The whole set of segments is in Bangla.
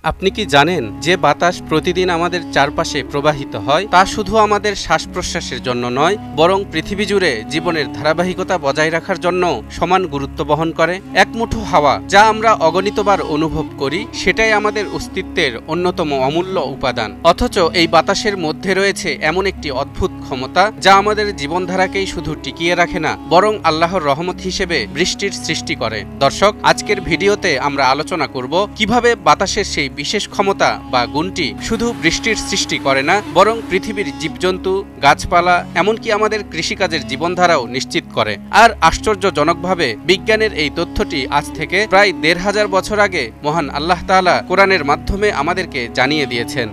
আপনি কি জানেন যে বাতাস প্রতিদিন আমাদের চারপাশে প্রবাহিত হয় তা শুধু আমাদের শ্বাস প্রশ্বাসের জন্য নয়, বরং পৃথিবী জুড়ে জীবনের ধারাবাহিকতা বজায় রাখার জন্য সমান গুরুত্ব বহন করে। এক মুঠো হাওয়া যা আমরা অগণিতবার অনুভব করি, সেটাই আমাদের অস্তিত্বের অন্যতম অমূল্য উপাদান। অথচ এই বাতাসের মধ্যে রয়েছে এমন একটি অদ্ভুত ক্ষমতা যা আমাদের জীবনধারাকেই শুধু টিকিয়ে রাখে না, বরং আল্লাহর রহমত হিসেবে বৃষ্টির সৃষ্টি করে। দর্শক, আজকের ভিডিওতে আমরা আলোচনা করব কিভাবে বাতাসের সেই বিশেষ ক্ষমতা বা গুণটি শুধু বৃষ্টির সৃষ্টি করে না, বরং পৃথিবীর জীবজন্তু, গাছপালা, এমনকি আমাদের কৃষিকাজের জীবনধারাও নিশ্চিত করে। আর আশ্চর্যজনকভাবে বিজ্ঞানের এই তথ্যটি আজ থেকে প্রায় ১৫০০ বছর আগে মহান আল্লাহ তাআলা কোরআনের মাধ্যমে আমাদেরকে জানিয়ে দিয়েছেন।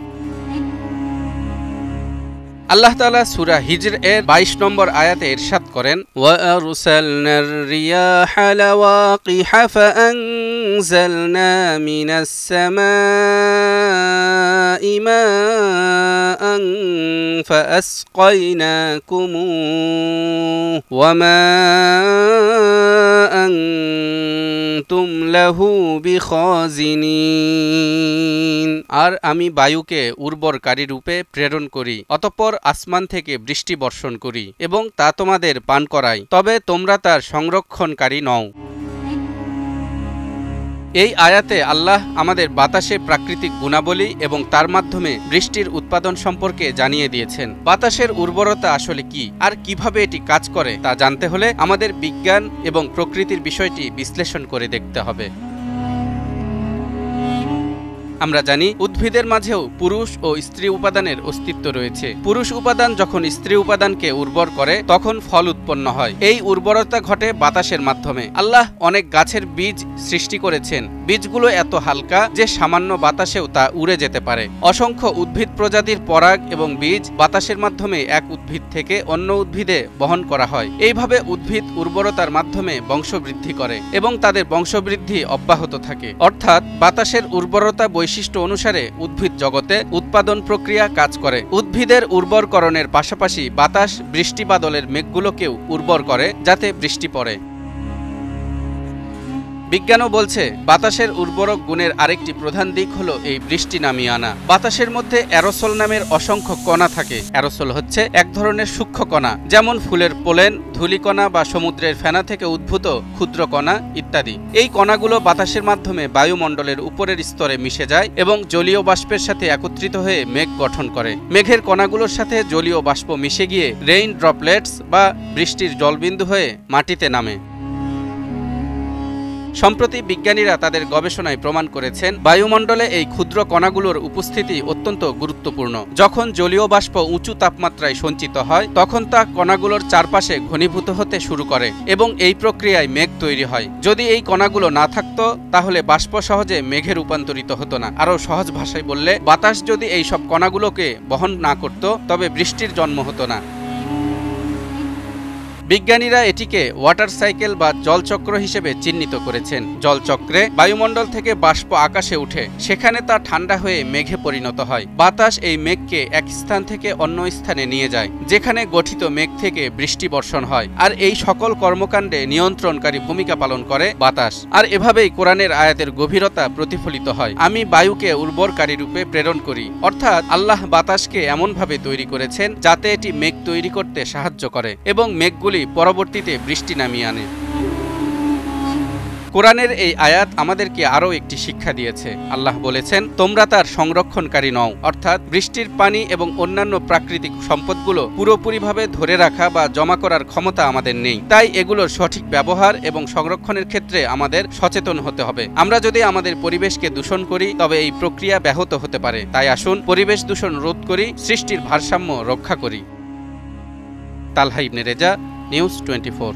আল্লাহ তাআলা সূরা হিজর এর ২২ নম্বর আয়াতে ইরশাদ করেন, ওয়া আরসালনার রিয়াহা লাওয়াকিহা ফাআনজালনা মিনাস সামাই মাআন ফাআসকাইনাকুমুহু ওয়া মা আনতুম লাহু বিখাজিনিন। আর আমি বায়ুকে উর্বরকারী রূপে প্রেরণ করি, অতঃপর আসমান থেকে বৃষ্টি বর্ষণ করি এবং তা তোমাদের পান করাই, তবে তোমরা তার সংরক্ষণকারী নও। এই আয়াতে আল্লাহ আমাদের বাতাসের প্রাকৃতিক গুণাবলী এবং তার মাধ্যমে বৃষ্টির উৎপাদন সম্পর্কে জানিয়ে দিয়েছেন। বাতাসের উর্বরতা আসলে কি আর কিভাবে এটি কাজ করে তা জানতে হলে আমাদের বিজ্ঞান এবং প্রকৃতির বিষয়টি বিশ্লেষণ করে দেখতে হবে। আমরা জানি উদ্ভিদের মাঝেও পুরুষ ও স্ত্রী উপাদানের অস্তিত্ব রয়েছে। পুরুষ উপাদান যখন স্ত্রী উপাদানকে উর্বর করে তখন ফল উৎপন্ন হয়। এই উর্বরতা ঘটে বাতাসের মাধ্যমে। আল্লাহ অনেক গাছের বীজ সৃষ্টি করেছেন। বীজগুলো এত হালকা যে সামান্য বাতাসেও তা উড়ে যেতে পারে। অসংখ্য উদ্ভিদ প্রজাতির পরাগ এবং বীজ বাতাসের মাধ্যমে এক উদ্ভিদ থেকে অন্য উদ্ভিদে বহন করা হয়। এইভাবে উদ্ভিদ উর্বরতার মাধ্যমে বংশবৃদ্ধি করে এবং তাদের বংশবৃদ্ধি অব্যাহত থাকে। অর্থাৎ বাতাসের উর্বরতা বৈশিষ্ট্য অনুসারে উদ্ভিদ জগতে উৎপাদন প্রক্রিয়া কাজ করে। উদ্ভিদের উর্বরকরণের পাশাপাশি বাতাস বৃষ্টি বাদলের মেঘগুলোকেও উর্বর করে যাতে বৃষ্টি পড়ে। বিজ্ঞানও বলছে বাতাসের উর্বরক গুণের আরেকটি প্রধান দিক হলো এই বৃষ্টি নামিয়ে আনা। বাতাসের মধ্যে অ্যারোসল নামের অসংখ্য কণা থাকে। অ্যারোসল হচ্ছে এক ধরনের সূক্ষ্ম কণা, যেমন ফুলের পোলেন, ধূলিকণা বা সমুদ্রের ফেনা থেকে উদ্ভূত ক্ষুদ্র কণা ইত্যাদি। এই কণাগুলো বাতাসের মাধ্যমে বায়ুমণ্ডলের উপরের স্তরে মিশে যায় এবং জলীয় বাষ্পের সাথে একত্রিত হয়ে মেঘ গঠন করে। মেঘের কণাগুলোর সাথে জলীয় বাষ্প মিশে গিয়ে রেইন ড্রপলেটস বা বৃষ্টির জলবিন্দু হয়ে মাটিতে নামে। সম্প্রতি বিজ্ঞানীরা তাদের গবেষণায় প্রমাণ করেছেন বায়ুমণ্ডলে এই ক্ষুদ্র কণাগুলোর উপস্থিতি অত্যন্ত গুরুত্বপূর্ণ। যখন জলীয় বাষ্প উঁচু তাপমাত্রায় সঞ্চিত হয় তখন তা কণাগুলোর চারপাশে ঘনীভূত হতে শুরু করে এবং এই প্রক্রিয়ায় মেঘ তৈরি হয়। যদি এই কণাগুলো না থাকতো তাহলে বাষ্প সহজে মেঘে রূপান্তরিত হতো না। আরও সহজ ভাষায় বললে, বাতাস যদি এই সব কণাগুলোকে বহন না করত তবে বৃষ্টির জন্ম হতো না। বিজ্ঞানীরা এটিকে ওয়াটার সাইকেল বা জলচক্র হিসেবে চিহ্নিত করেছেন। জলচক্রে বায়ুমণ্ডল থেকে বাষ্প আকাশে উঠে, সেখানে তা ঠান্ডা হয়ে মেঘে পরিণত হয়। বাতাস এই মেঘকে এক স্থান থেকে অন্য স্থানে নিয়ে যায়, যেখানে গঠিত মেঘ থেকে বৃষ্টি বর্ষণ হয়। আর এই সকল কর্মকাণ্ডে নিয়ন্ত্রণকারী ভূমিকা পালন করে বাতাস। আর এভাবেই কোরআনের আয়াতের গভীরতা প্রতিফলিত হয়। আমি বায়ুকে উর্বরকারী রূপে প্রেরণ করি, অর্থাৎ আল্লাহ বাতাসকে এমনভাবে তৈরি করেছেন যাতে এটি মেঘ তৈরি করতে সাহায্য করে এবং মেঘগুলি পরবর্তীতে বৃষ্টি নামিয়ে আনে। কোরআনের এই আয়াত আমাদেরকে আরও একটি শিক্ষা দিয়েছে। আল্লাহ বলেছেন, তোমরা তার সংরক্ষণকারী নও, অর্থাৎ বৃষ্টির পানি এবং অন্যান্য প্রাকৃতিক সম্পদগুলো পুরোপুরিভাবে ধরে রাখা বা জমা করার ক্ষমতা আমাদের নেই। তাই এগুলোর সঠিক ব্যবহার এবং সংরক্ষণের ক্ষেত্রে আমাদের সচেতন হতে হবে। আমরা যদি আমাদের পরিবেশকে দূষণ করি তবে এই প্রক্রিয়া ব্যাহত হতে পারে। তাই আসুন পরিবেশ দূষণ রোধ করি, সৃষ্টির ভারসাম্য রক্ষা করি। তালহা ইবনে রেজা, নিউজ 24।